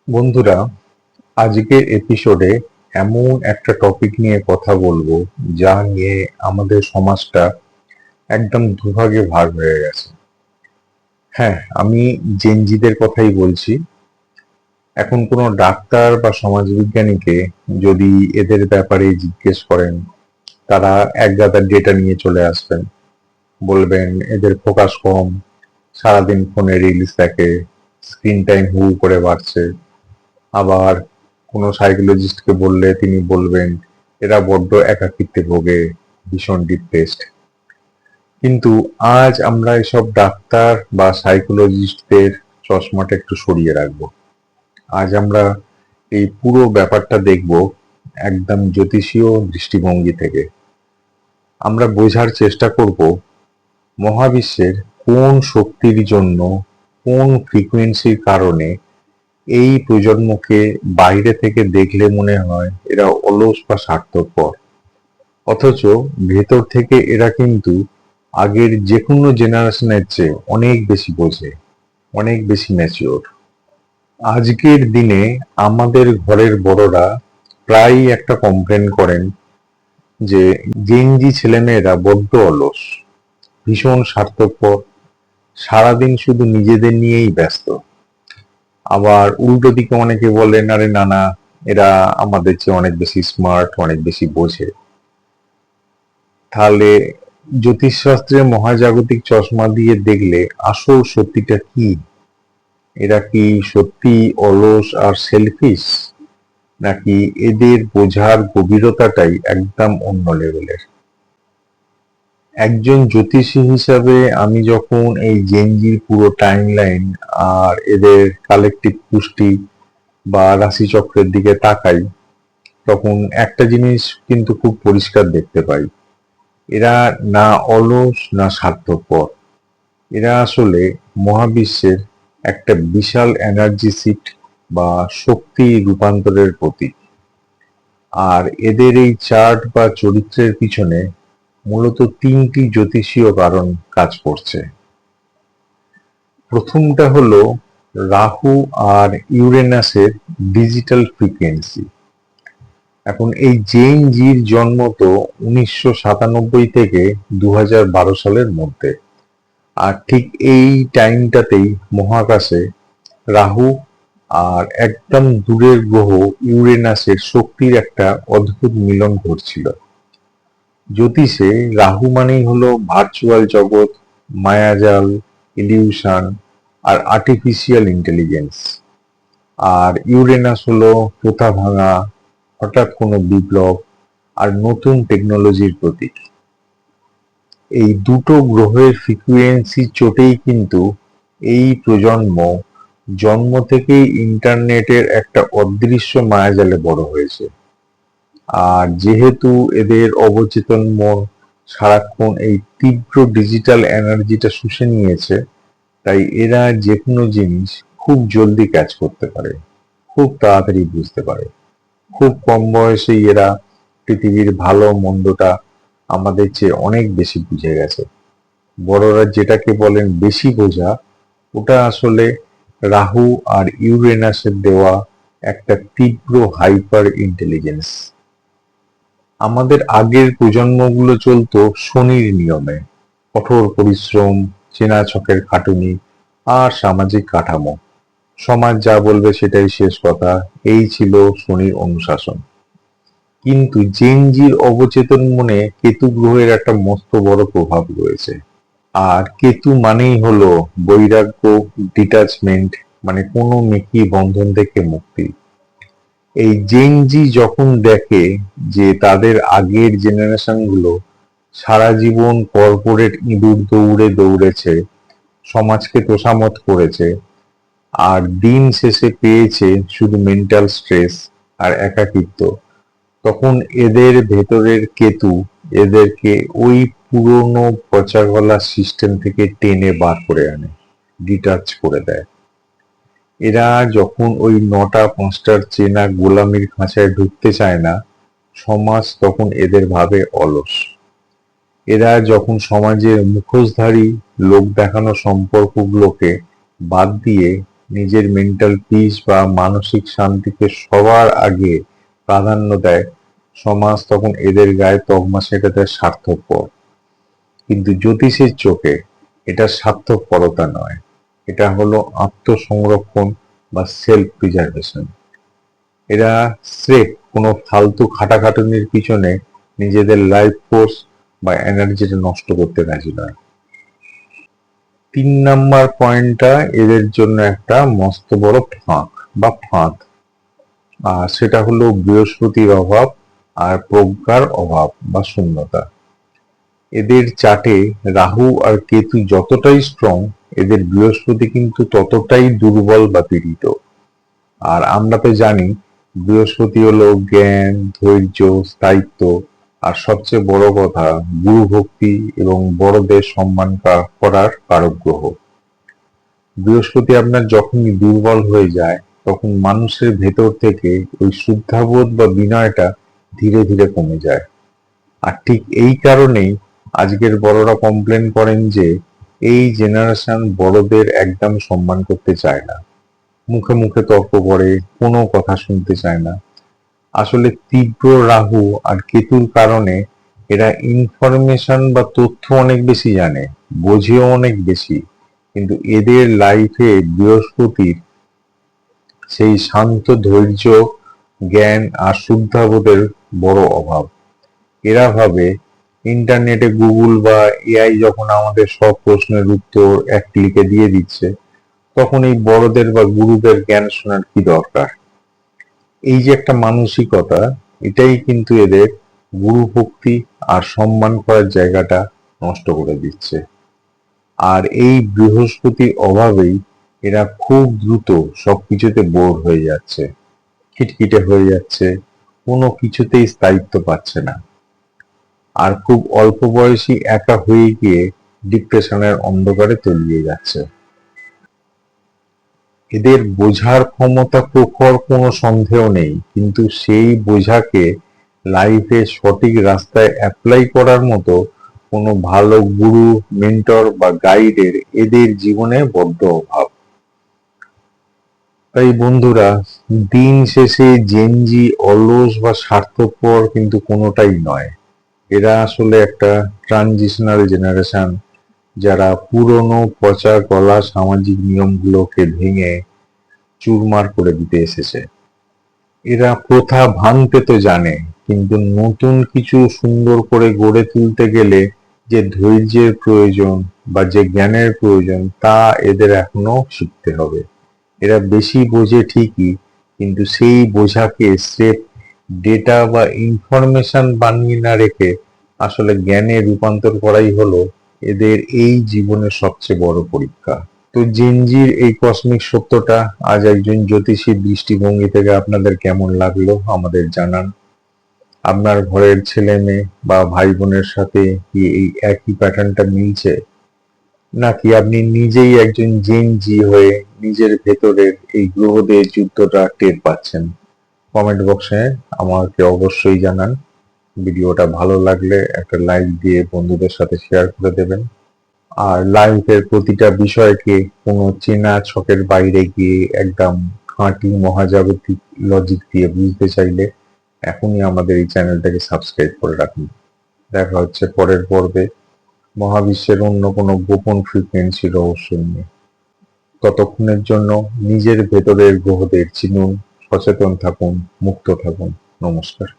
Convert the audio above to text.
বন্ধুরা, আজকের এপিসোডে এমন একটা টপিক নিয়ে কথা বলবো যা নিয়ে আমাদের সমাজটা একদম দুভাগে ভাগ হয়ে গেছে। হ্যাঁ, আমি জেনজিদের কথাই বলছি। এখন কোনো ডাক্তার বা সমাজবিজ্ঞানীকে যদি এদের ব্যাপারে জিজ্ঞেস করেন, তারা এক গাদা ডেটা নিয়ে চলে আসবেন। বলবেন এদের ফোকাস কম, সারাদিন ফোনে রিলস দেখে, স্ক্রিন টাইম হু হু করে বাড়ছে। আবার কোনো সাইকোলজিস্টকে বললে তিনি বলবেন এরা বড্ড একাকিত্বে ভোগে, ভীষণ ডিপ্রেসড। কিন্তু আজ আমরা এসব ডাক্তার বা সাইকোলজিস্টদের চশমাটা একটু সরিয়ে রাখবো। আজ আমরা এই পুরো ব্যাপারটা দেখব একদম জ্যোতিষীয় দৃষ্টিভঙ্গি থেকে। আমরা বোঝার চেষ্টা করব মহাবিশ্বের কোন শক্তির জন্য, কোন ফ্রিকোয়েন্সির কারণে এই প্রজন্মকে বাইরে থেকে দেখলে মনে হয় এরা অলস বা স্বার্থপর, অথচ ভেতর থেকে এরা কিন্তু আগের যে কোনো জেনারেশনের চেয়ে অনেক বেশি বোঝে, অনেক বেশি ম্যাচিওর। আজকের দিনে আমাদের ঘরের বড়রা প্রায়ই একটা কমপ্লেন করেন যে জেনজি ছেলেমেয়েরা বড্ড অলস, ভীষণ স্বার্থপর, সারাদিন শুধু নিজেদের নিয়েই ব্যস্ত। আবার উল্টো দিকে অনেকে বলেন আরে না না, এরা আমাদের চেয়ে অনেক বেশি স্মার্ট, অনেক বেশি বোঝে। তাহলে জ্যোতিষশাস্ত্রের মহাজাগতিক চশমা দিয়ে দেখলে আসল সত্যিটা কি? এরা কি সত্যি অলস আর সেলফিশ, নাকি এদের বোঝার গভীরতাটাই একদম অন্য লেভেলের? একজন জ্যোতিষী হিসাবে আমি যখন এই জেনজির পুরো টাইমলাইন আর এদের কালেকটিভ পুষ্টি বা রাশিচক্রের দিকে তাকাই, তখন একটা জিনিস কিন্তু খুব পরিষ্কার দেখতে পাই। এরা না অলস না স্বার্থপর, এরা আসলে মহাবিশ্বের একটা বিশাল এনার্জি সিট বা শক্তি রূপান্তরের প্রতীক। আর এদের এই চার্ট বা চরিত্রের পিছনে মূলত তিনটি জ্যোতিষীয় কারণ কাজ করছে। প্রথমটা হলো রাহু আর ইউরেনাসের ডিজিটাল ফ্রিকোয়েন্সি। এখন এই জেন জির জন্ম তো 1997 থেকে 2012 সালের মধ্যে। আর ঠিক এই টাইমটাতেই মহাকাশে রাহু আর একদম দূরের গ্রহ ইউরেনাসের শক্তির একটা অদ্ভুত মিলন ঘটছিল। জ্যোতিষে রাহু মানেই হলো ভার্চুয়াল জগৎ, মায়াজাল, ইলিউশন আর আর্টিফিশিয়াল ইন্টেলিজেন্স। আর ইউরেনাস হলো প্রথা ভাঙা, হঠাৎ কোনো বিপ্লব আর নতুন টেকনোলজির প্রতীক। এই দুটো গ্রহের ফ্রিকুয়েন্সি চোটেই কিন্তু এই প্রজন্ম জন্ম থেকেই ইন্টারনেটের একটা অদৃশ্য মায়াজালে বড় হয়েছে। আর যেহেতু এদের অবচেতন মন সারাক্ষণ এই তীব্র ডিজিটাল এনার্জিটা শুষে নিয়েছে, তাই এরা যে কোনো জিনিস খুব জলদি ক্যাচ করতে পারে, খুব তাড়াতাড়ি বুঝতে পারে। খুব কম বয়সেই এরা পৃথিবীর ভালো মন্দটা আমাদের চেয়ে অনেক বেশি বুঝে গেছে। বড়রা যেটাকে বলেন বেশি বোঝা, ওটা আসলে রাহু আর ইউরেনাসের দেওয়া একটা তীব্র হাইপার ইন্টেলিজেন্স। আমাদের আগের প্রজন্মগুলো চলতো শনির নিয়মে, কঠোর পরিশ্রম, চেনা ছকের খাটুনি আর সামাজিক কাঠামো। সমাজ যা বলবে সেটাই শেষ কথা, এই ছিল শনির অনুশাসন। কিন্তু জেনজির অবচেতন মনে কেতু গ্রহের একটা মস্ত বড় প্রভাব রয়েছে। আর কেতু মানেই হলো বৈরাগ্য, ডিটাচমেন্ট, মানে কোনো মেকি বন্ধন থেকে মুক্তি। এই জেনজি যখন দেখে যে তাদের আগের জেনারেশন গুলো সারা জীবন কর্পোরেট ইঁদুর দৌড়ে দৌড়েছে, সমাজকে তোষামত করেছে, আর দিন শেষে পেয়েছে শুধু মেন্টাল স্ট্রেস আর একাকিত্ব, তখন এদের ভেতরের কেতু এদেরকে ওই পুরনো পচাগলা সিস্টেম থেকে টেনে বার করে আনে, ডিটাচ করে দেয়। এরা যখন ওই ৯টা ৫টার চেনা গোলামির খাঁচায় ঢুকতে চায় না, সমাজ তখন এদের ভাবে অলস। এরা যখন সমাজের মুখোশধারী লোক দেখানো সম্পর্কগুলোকে বাদ দিয়ে নিজের মেন্টাল পিস বা মানসিক শান্তিকে সবার আগে প্রাধান্য দেয়, সমাজ তখন এদের গায়ে তকমা সেটাতে স্বার্থপর। কিন্তু জ্যোতিষের চোখে এটা স্বার্থপরতা নয়, এটা হলো আত্মসংরক্ষণ বা সেলফ প্রিজার্ভেশন। এরা স্রেফ কোনো ফালতু খাটাখাটনির পিছনে নিজেদের লাইফ ফোর্স বা এনার্জিটা নষ্ট করতে রাজি নয়। 3 নাম্বার পয়েন্টটা এদের জন্য একটা মস্ত বড় ফাঁদ, আর সেটা হলো বৃহস্পতির অভাব আর প্রজ্ঞার অভাব বা শূন্যতা। এদের চার্টে রাহু আর কেতু যতটাই স্ট্রং, এদের বৃহস্পতি কিন্তু ততটাই দুর্বল বা পীড়িত। আর আমরা তো জানি বৃহস্পতি হলো জ্ঞান, ধৈর্য, স্থায়িত্ব আর সবচেয়ে বড় কথা গুরু ভক্তি এবং বড়দের সম্মান করার কারক গ্রহ। বৃহস্পতি আপনার যখনই দুর্বল হয়ে যায়, তখন মানুষের ভেতর থেকে ওই শুদ্ধাবোধ বা বিনয়টা ধীরে ধীরে কমে যায়। আর ঠিক এই কারণেই আজকের বড়রা কমপ্লেন করেন যে এই জেনারেশন বড়দের একদম সম্মান করতে চায় না, মুখে মুখে তর্ক করে, কোনো কথা শুনতে চায় না। আসলে তীব্র রাহু আর কেতুর কারণে এরা ইনফরমেশন বা তথ্য অনেক বেশি জানে, বোঝেও অনেক বেশি, কিন্তু এদের লাইফে বৃহস্পতির সেই শান্ত ধৈর্য, জ্ঞান আর শুদ্ধাবোধের বড় অভাব। এরা ভাবে ইন্টারনেটে গুগল বা এআই যখন আমাদের সব প্রশ্নের উত্তর এক ক্লিকে দিয়ে দিচ্ছে, তখন এই বড়দের বা গুরুদের জ্ঞান শোনার কি দরকার। এই যে একটা মানসিকতা, এটাই কিন্তু এদের গুরু ভক্তি আর সম্মান করার জায়গাটা নষ্ট করে দিচ্ছে। আর এই বৃহস্পতির অভাবেই এরা খুব দ্রুত সবকিছুতে বোর হয়ে যাচ্ছে, খিটখিটে হয়ে যাচ্ছে, কোনো কিছুতেই স্থায়িত্ব পাচ্ছে না। আর খুব অল্প বয়সী একা হয়ে গিয়ে ডিপ্রেশনের অন্ধকারে তলিয়ে যাচ্ছে। এদের বোঝার ক্ষমতা প্রখর, কোনো সন্দেহ নেই, কিন্তু সেই বোঝাকে লাইফে সঠিক রাস্তায় অ্যাপ্লাই করার মতো কোনো ভালো গুরু, মেন্টর বা গাইডের এদের জীবনে বড্ড অভাব। তাই বন্ধুরা, দিন শেষে জেনজি অলস বা স্বার্থপর কিন্তু কোনোটাই নয়। এরা আসলে একটা ট্রানজিশনাল জেনারেশন, যারা পুরনো পচা গলা সামাজিক নিয়মগুলোকে ভেঙে চুরমার করে দিতে এসেছে। এরা প্রথা ভাঙতে তো জানে, কিন্তু নতুন কিছু সুন্দর করে গড়ে তুলতে গেলে যে ধৈর্যের প্রয়োজন বা যে জ্ঞানের প্রয়োজন, তা এদের এখনো শিখতে হবে। এরা বেশি বোঝে ঠিকই, কিন্তু সেই বোঝাকে স্রেফ ডেটা বা ইনফরমেশন বানিয়ে না রেখে আসলে জ্ঞানে রূপান্তর করাই হলো এদের এই জীবনের সবচেয়ে বড় পরীক্ষা। তো জেনজির এই কসমিক সত্যটা আজ একজন জ্যোতিষীর দৃষ্টিভঙ্গি থেকে আপনাদের কেমন লাগলো আমাদের জানান। আপনার ঘরের ছেলে মেয়ে বা ভাই বোনের সাথে কি এই একই প্যাটার্নটা মিলছে, নাকি আপনি নিজেই একজন জেনজি হয়ে নিজের ভেতরের এই গ্রহদের যুদ্ধটা টের পাচ্ছেন? কমেন্ট বক্সে আমাকে অবশ্যই জানান। ভিডিওটা ভালো লাগলে একটা লাইক দিয়ে বন্ধুদের সাথে শেয়ার করে দেবেন। আর লাইফের প্রতিটা বিষয়কে কোনো চেনা ছকের বাইরে গিয়ে একদম খাঁটি মহাজাগতিক লজিক দিয়ে বুঝতে চাইলে এখনই আমাদের এই চ্যানেলটাকে সাবস্ক্রাইব করে রাখুন। দেখা হচ্ছে পরের পর্বে মহাবিশ্বের অন্য কোনো গোপন ফ্রিকোয়েন্সি রহস্য নিয়ে। ততক্ষণের জন্য নিজের ভেতরের গ্রহদের চিনুন, সচেতন থাকুন, মুক্ত থাকুন। নমস্কার।